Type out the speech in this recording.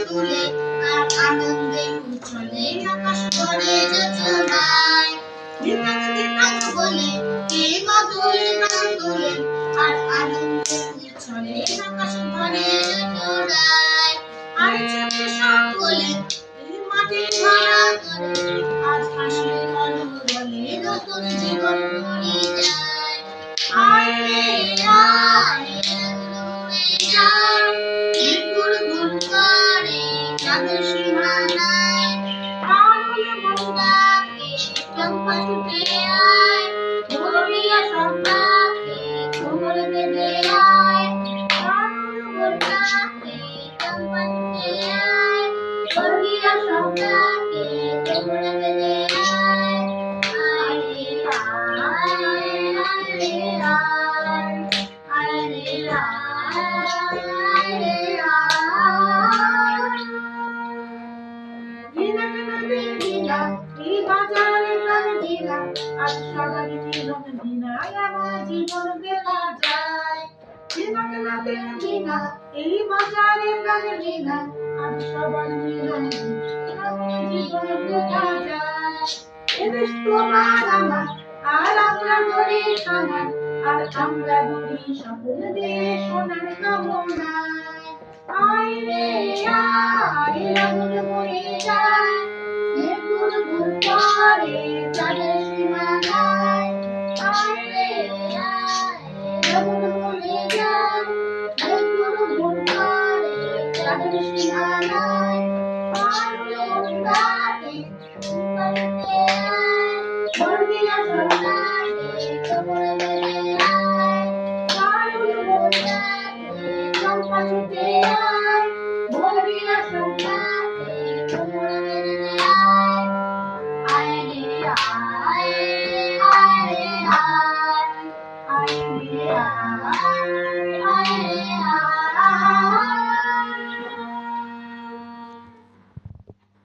তুলে আর আনন্দে উচ্ছলে আকাশ ভরে যোজনায়। ধিতাং ধিতাং বলে কে মধুর গান তোলে আর আনন্দে উচ্ছলে আকাশ ভরে যোজনায়। আর ছোটে সকলে মাটি ধরা করে আজ হাসলে কলরলে নতুন জীবন ভরে যায়। আয় রে আয় উড়ে যায় ঘুর ঘুর করে চাঁদের সীমানায়। পাগল মনটাকে চম্পা ছুটে আয় ধরিয়া সবাকে কোমর বেঁধে আয়। পাগল মনটাকে চম্পা ছুটে আয় ধরিয়া সবাকে কোমর বেঁধে আয়। আয় রে আয় আয় রে আয় আয় রে আয় রে আয়। দিনা দিনা এই বাজারে প্রাণ দিনা আজ সবার জীবন দিনায় আমার জীবন বেলা যায়। দিনা দিনা এই বাজারে প্রাণ দিনা আজ সবার জীবন জীবন বেলা যায়। এদেশ তোমার আমার আর আমরা করি সমান আর আমরা করি সকল দেশ সোনার কামনায়। আয় রে আয় আগুন মরে যায় ঘুর ঘুর করে চাঁদের সীমানায়। আয় রে আয় আগুন মরে যায় ঘুর ঘুর করে চাঁদের সীমানায়। পাগল মনটাকে চুপাইতে আয় ধরিয়া সবাকে কোমর বেঁধে আয়। পাগল মনটাকে চম্পা ছুটে আয় ধরিয়া সবাকে কোমর বেঁধে